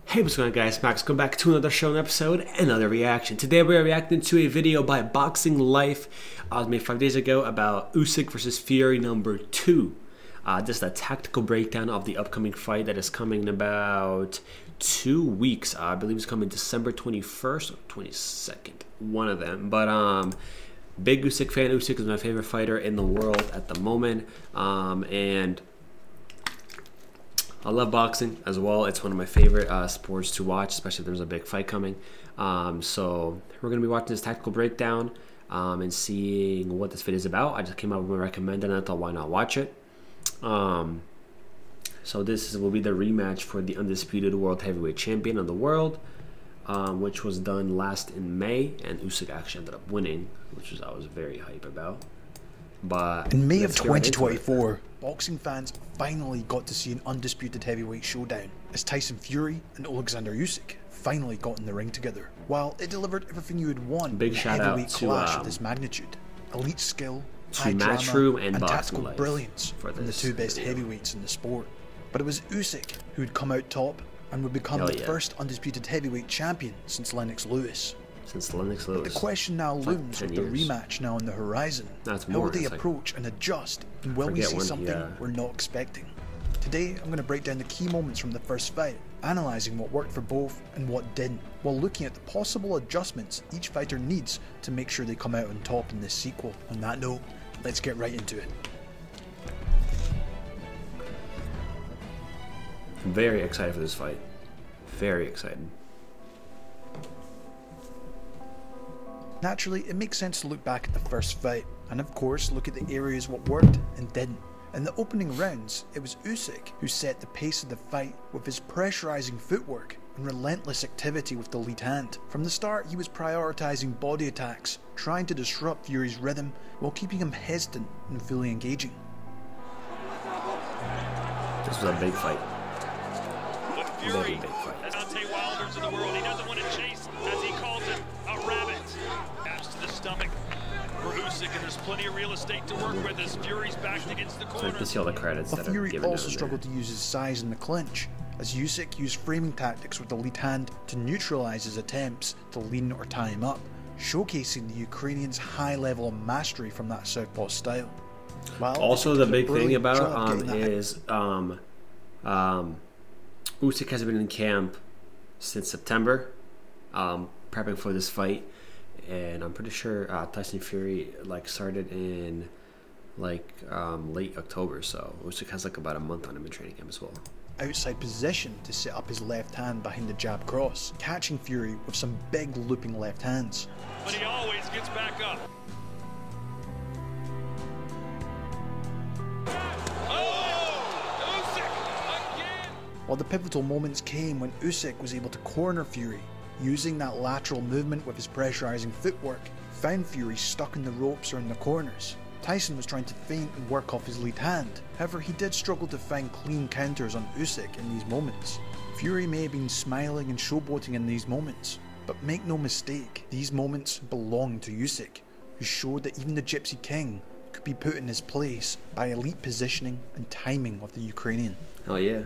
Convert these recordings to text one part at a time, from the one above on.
Hey, what's going on, guys? Max, come back to another show and episode, another reaction. Today we are reacting to a video by Boxing Life. It was made 5 days ago about Usyk versus Fury number 2. Just a tactical breakdown of the upcoming fight that is coming in about 2 weeks. I believe it's coming December 21st or 22nd, one of them. But big Usyk fan. Usyk is my favorite fighter in the world at the moment, and I love boxing as well. It's one of my favorite sports to watch, especially if there's a big fight coming. So we're going to be watching this tactical breakdown and seeing what this video is about. I just came out with my recommended and I thought, why not watch it? So this will be the rematch for the undisputed world heavyweight champion of the world, which was done last in May, and Usyk actually ended up winning, which I was very hype about. But in May of 2024, boxing fans finally got to see an undisputed heavyweight showdown as Tyson Fury and Alexander Usyk finally got in the ring together. While it delivered everything you would want in a heavyweight clash of this magnitude: elite skill, high drama, and tactical brilliance from the two best heavyweights in the sport. But it was Usyk who would come out top and would become the first undisputed heavyweight champion since Lennox Lewis. But the question now looms with the rematch now on the horizon. How will they approach and adjust, and will we see something we're not expecting? Today I'm going to break down the key moments from the first fight, analysing what worked for both and what didn't, while looking at the possible adjustments each fighter needs to make sure they come out on top in this sequel. On that note, let's get right into it. I'm very excited for this fight. Very excited. Naturally, it makes sense to look back at the first fight, and of course look at the areas what worked and didn't. In the opening rounds, it was Usyk who set the pace of the fight with his pressurising footwork and relentless activity with the lead hand. From the start, he was prioritising body attacks, trying to disrupt Fury's rhythm while keeping him hesitant and fully engaging. This was a big fight. Fury, the Dante Wilders of the world, he doesn't want to chase, as he calls it, a rabbit. Pass to the stomach for Usyk, and there's plenty of real estate to work with as Fury's backed against the corner. So see all the credits but Fury also struggled to use his size in the clinch, as Usyk used framing tactics with the lead hand to neutralise his attempts to lean or tie him up, showcasing the Ukrainian's high level of mastery from that southpaw style. Also, the big thing about it is Usyk has been in camp since September, prepping for this fight, and I'm pretty sure Tyson Fury started in late October, so Usyk has about a month on him in training camp as well. Outside position to set up his left hand behind the jab cross, catching Fury with some big looping left hands. But he always gets back up. While the pivotal moments came when Usyk was able to corner Fury, using that lateral movement with his pressurising footwork, found Fury stuck in the ropes or in the corners. Tyson was trying to feint and work off his lead hand, however he did struggle to find clean counters on Usyk in these moments. Fury may have been smiling and showboating in these moments, but make no mistake, these moments belonged to Usyk, who showed that even the Gypsy King could be put in his place by elite positioning and timing of the Ukrainian. Hell yeah.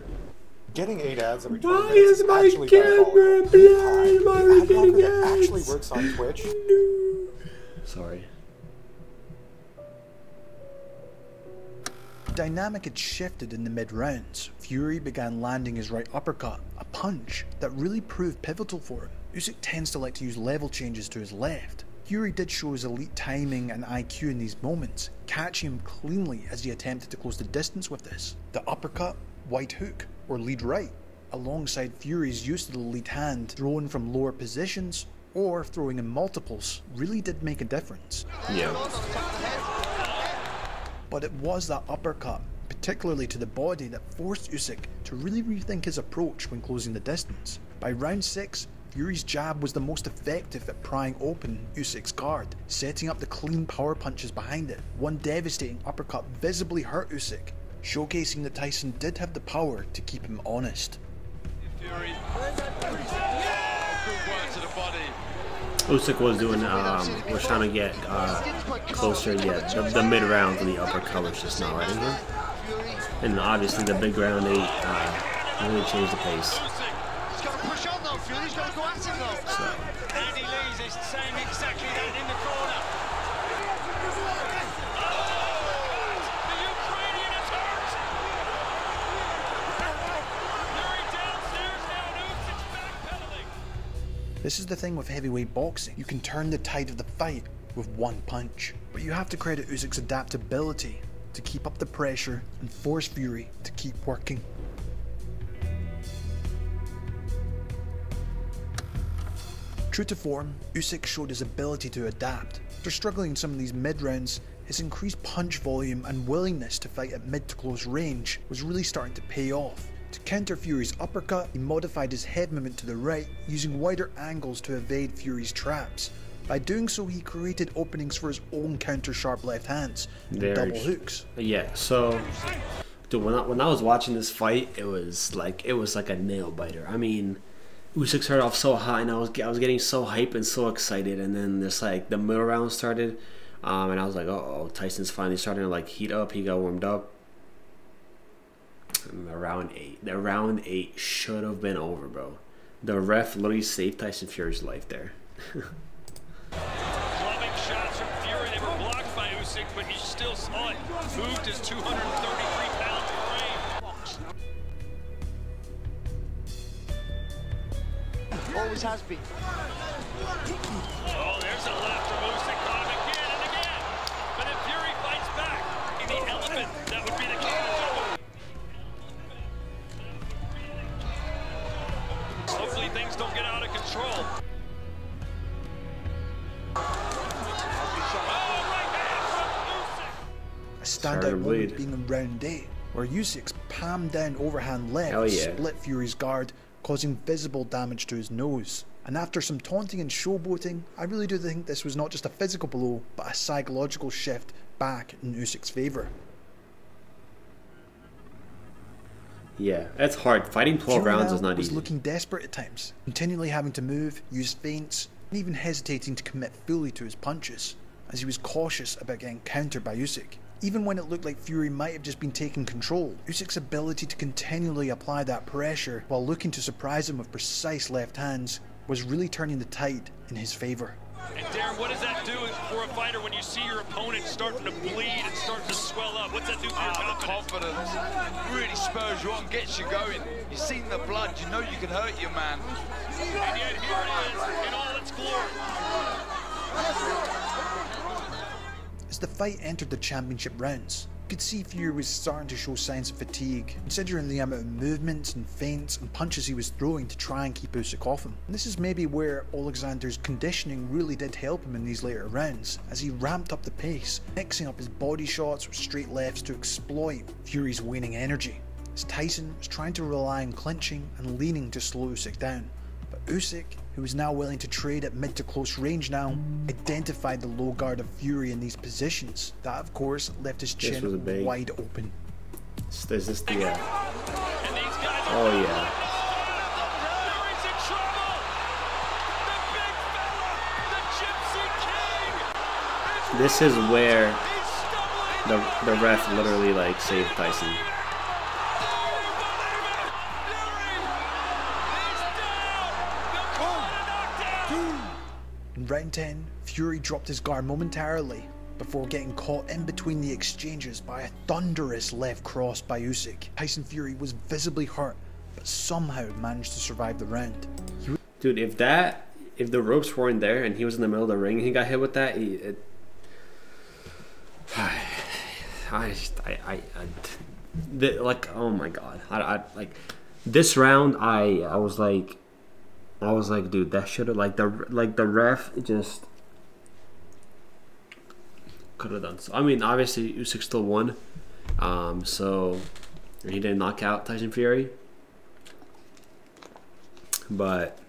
Getting 8 ads every 20 minutes is actually camera blind? Why are we getting ads? Actually works on Twitch. Sorry. The dynamic had shifted in the mid-rounds. Fury began landing his right uppercut, a punch that really proved pivotal for him. Usyk tends to like to use level changes to his left. Fury did show his elite timing and IQ in these moments, catching him cleanly as he attempted to close the distance with this. The uppercut, wide hook, or lead right, alongside Fury's use of the lead hand thrown from lower positions or throwing in multiples, really did make a difference. Yeah. But it was that uppercut, particularly to the body, that forced Usyk to really rethink his approach when closing the distance. By round 6, Fury's jab was the most effective at prying open Usyk's guard, setting up the clean power punches behind it. One devastating uppercut visibly hurt Usyk, showcasing that Tyson did have the power to keep him honest. Usyk was doing, was trying to get closer yet. The mid round and the uppercut was just not letting him. And obviously the big round 8 really changed the pace. though, Fury's got to go at him though. Andy Lee's is saying exactly that in the corner. The Ukrainian is hurt. Fury downstairs now, and Usyk's backpedaling. This is the thing with heavyweight boxing. You can turn the tide of the fight with one punch. But you have to credit Usyk's adaptability to keep up the pressure and force Fury to keep working. True to form, Usyk showed his ability to adapt. After struggling in some of these mid-rounds, his increased punch volume and willingness to fight at mid to close range was really starting to pay off. To counter Fury's uppercut, he modified his head movement to the right, using wider angles to evade Fury's traps. By doing so, he created openings for his own counter-sharp left hands and double hooks. Yeah, so dude, when I was watching this fight, it was like a nail biter. I mean, Usyk started off so hot, and I was getting so hyped and so excited, and then this like the middle round started, and I was like, oh, Tyson's finally starting to like heat up. He got warmed up. And the round eight should have been over, bro. The ref literally saved Tyson Fury's life there. Clubbing shots from Fury. They were blocked by Usyk, but he still saw it. Moved his 233 pound frame. Always has been. Oh, there's a left from Usyk. Caught him again and again. But if Fury fights back, the elephant, that would be the key. Hopefully things don't get out of control. A standout moment being in round 8, where Usyk's palm down overhand left split Fury's guard, causing visible damage to his nose. And after some taunting and showboating, I really do think this was not just a physical blow, but a psychological shift back in Usyk's favour. Yeah, it's hard. Fighting 12 rounds is not easy. He was looking desperate at times, continually having to move, use feints, and even hesitating to commit fully to his punches, as he was cautious about getting countered by Usyk. Even when it looked like Fury might have just been taking control, Usyk's ability to continually apply that pressure while looking to surprise him with precise left hands was really turning the tide in his favour. And Darren, what does that do for a fighter when you see your opponent starting to bleed and start to swell up? What's that do for your confidence? Really spurs you on, gets you going. You've seen the blood, you know you can hurt your man. And yet here it is in all its glory. As the fight entered the championship rounds, you could see Fury was starting to show signs of fatigue, considering the amount of movements and feints and punches he was throwing to try and keep Usyk off him. And this is maybe where Alexander's conditioning really did help him in these later rounds, as he ramped up the pace, mixing up his body shots with straight lefts to exploit Fury's waning energy. As Tyson was trying to rely on clinching and leaning to slow Usyk down, but Usyk, who was now willing to trade at mid to close range now, identified the low guard of Fury in these positions. That of course left his chin wide open. Is this the oh yeah. Fury's in trouble. The big fella, the Gypsy King. This is where the ref literally like saved Tyson. In round 10, Fury dropped his guard momentarily before getting caught in between the exchanges by a thunderous left cross by Usyk. Tyson Fury was visibly hurt, but somehow managed to survive the round. Dude, if the ropes weren't there and he was in the middle of the ring and he got hit with that, like, oh my god, I like this round. I was like, dude, that should have the ref just could have done so. I mean, obviously Usyk still won, so he didn't knock out Tyson Fury, but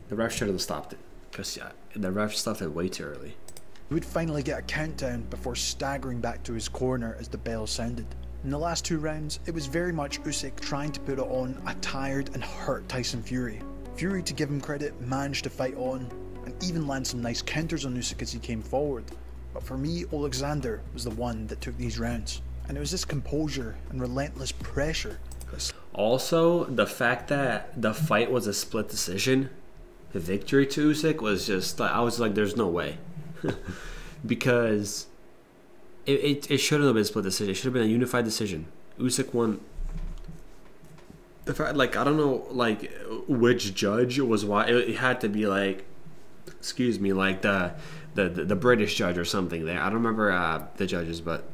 the ref should have stopped it because the ref stopped it way too early. He would finally get a countdown before staggering back to his corner as the bell sounded. In the last 2 rounds, it was very much Usyk trying to put it on a tired and hurt Tyson Fury. Fury, to give him credit, managed to fight on and even land some nice counters on Usyk as he came forward. But for me, Alexander was the one that took these rounds. And it was this composure and relentless pressure Also, the fact that the fight was a split decision, the victory to Usyk was just, I was like, there's no way. Because it shouldn't have been a split decision. It should have been a unified decision. Usyk won. The fact, like, I don't know, like, which judge was why. It had to be like, excuse me, like the British judge or something there. I don't remember the judges, but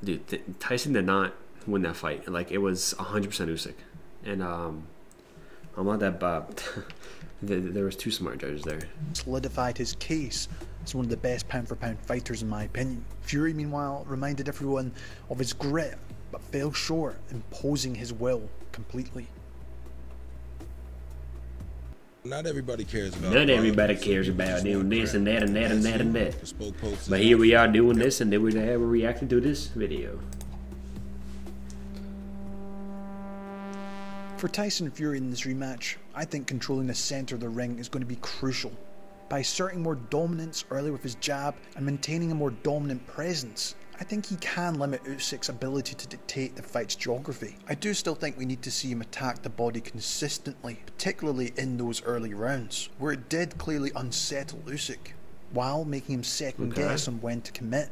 dude, Tyson did not win that fight. Like, it was 100% Usyk, and I'm not that bad. There was two smart judges there. Solidified his case as one of the best pound-for-pound fighters in my opinion. Fury, meanwhile, reminded everyone of his grit, but fell short, imposing his will completely. Not everybody cares about. Not everybody cares about doing this and that and that and that and that. But here we are doing this, and then we're reacting to this video. For Tyson Fury in this rematch, I think controlling the centre of the ring is going to be crucial. By asserting more dominance early with his jab and maintaining a more dominant presence, I think he can limit Usyk's ability to dictate the fight's geography. I do still think we need to see him attack the body consistently, particularly in those early rounds, where it did clearly unsettle Usyk, while making him second guess on when to commit.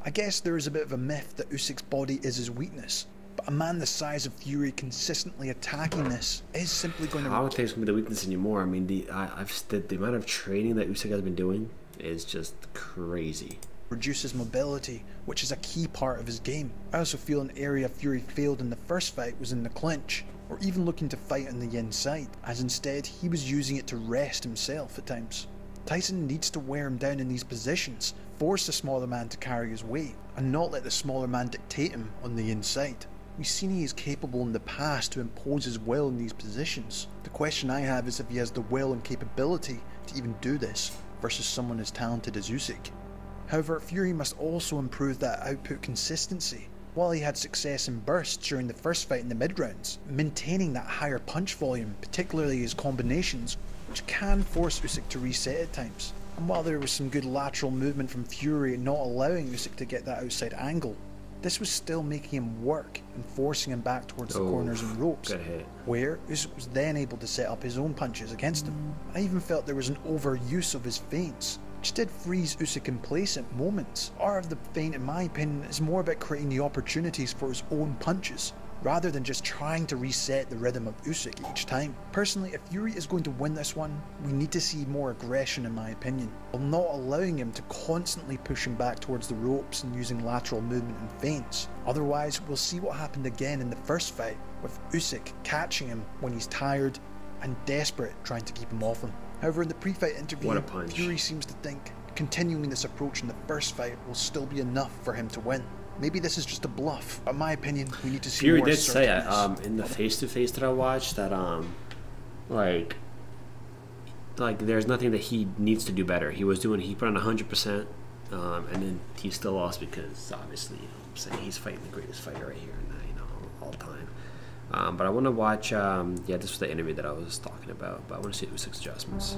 I guess there is a bit of a myth that Usyk's body is his weakness, but a man the size of Fury consistently attacking this is simply going to... I don't think it's going to be the weakness anymore. I mean, the amount of training that Usyk has been doing is just crazy. Reduce his mobility, which is a key part of his game. I also feel an area Fury failed in the first fight was in the clinch, or even looking to fight on the inside, as instead he was using it to rest himself at times. Tyson needs to wear him down in these positions, force the smaller man to carry his weight, and not let the smaller man dictate him on the inside. We've seen he is capable in the past to impose his will in these positions. The question I have is if he has the will and capability to even do this versus someone as talented as Usyk. However, Fury must also improve that output consistency. While he had success in bursts during the first fight in the mid-rounds, maintaining that higher punch volume, particularly his combinations, which can force Usyk to reset at times. And while there was some good lateral movement from Fury not allowing Usyk to get that outside angle, this was still making him work and forcing him back towards the corners and ropes, where Usyk was then able to set up his own punches against him. I even felt there was an overuse of his feints, which did freeze Usyk in place at moments. Art of the feint, in my opinion, is more about creating the opportunities for his own punches, rather than just trying to reset the rhythm of Usyk each time. Personally, if Fury is going to win this one, we need to see more aggression in my opinion, while not allowing him to constantly push him back towards the ropes and using lateral movement and feints. Otherwise, we'll see what happened again in the first fight, with Usyk catching him when he's tired and desperate trying to keep him off him. However, in the pre-fight interview, Fury seems to think continuing this approach in the first fight will still be enough for him to win. Maybe this is just a bluff. In my opinion, we need to see Fury more did say in the face-to-face that I watched that like there's nothing that he needs to do better. He put on 100%, and then he still lost because obviously, you know what I'm saying, he's fighting the greatest fighter right here and all time. But I want to watch this was the interview that I was talking about, but I want to see Usyk's adjustments.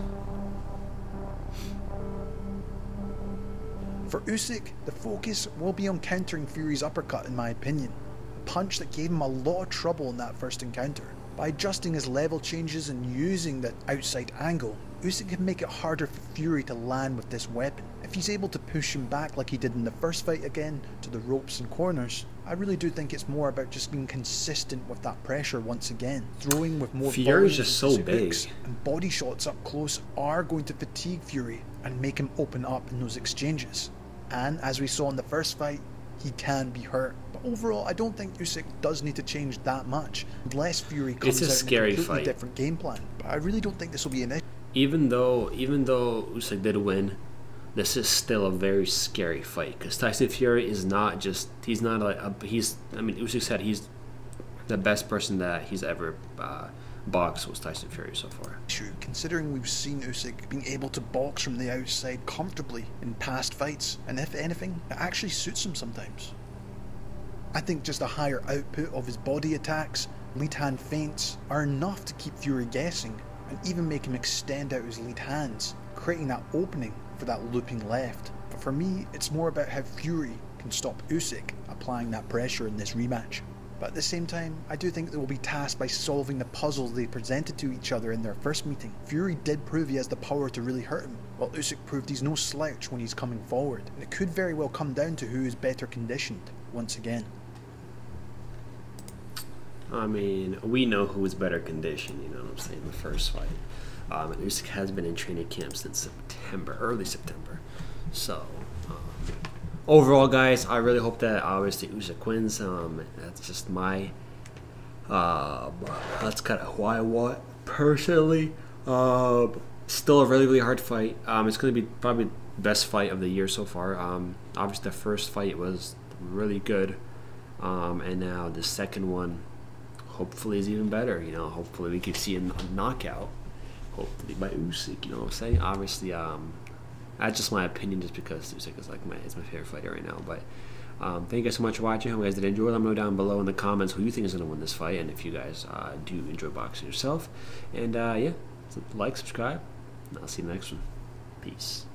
For Usyk, the focus will be on countering Fury's uppercut in my opinion, a punch that gave him a lot of trouble in that first encounter. By adjusting his level changes and using that outside angle, Usyk can make it harder for Fury to land with this weapon. If he's able to push him back like he did in the first fight again, to the ropes and corners, I really do think it's more about just being consistent with that pressure once again. Throwing with more Fury's just so big, and body shots up close are going to fatigue Fury and make him open up in those exchanges. And as we saw in the first fight, he can be hurt. But overall, I don't think Usyk does need to change that much unless Fury comes out with a completely different game plan. But I really don't think this will be an issue. Even though Usyk did win, this is still a very scary fight because Tyson Fury is not just Usyk said he's the best person that he's ever boxed was Tyson Fury so far. Considering we've seen Usyk being able to box from the outside comfortably in past fights, and if anything, it actually suits him sometimes. I think just a higher output of his body attacks, lead hand feints, are enough to keep Fury guessing, and even make him extend out his lead hands, creating that opening for that looping left. But for me, it's more about how Fury can stop Usyk applying that pressure in this rematch. But at the same time, I do think they will be tasked by solving the puzzles they presented to each other in their first meeting. Fury did prove he has the power to really hurt him, while Usyk proved he's no slouch when he's coming forward, and it could very well come down to who is better conditioned once again. I mean, we know who is better conditioned, you know what I'm saying, the first fight. And Usyk has been in training camp since September, early September. So, overall, guys, I really hope that obviously Usyk wins. That's just my, that's kind of who I want personally. Still a really, really hard fight. It's going to be probably the best fight of the year so far. Obviously, the first fight was really good, and now the second one hopefully is even better. You know, hopefully we could see a knockout, hopefully by Usyk. You know what I'm saying? Obviously, that's just my opinion, just because Usyk is like my favorite fighter right now. But thank you guys so much for watching. Hope you guys did enjoy. Let me know down below in the comments who you think is going to win this fight, and if you guys do enjoy boxing yourself. And yeah, so like, subscribe, and I'll see you in the next one. Peace.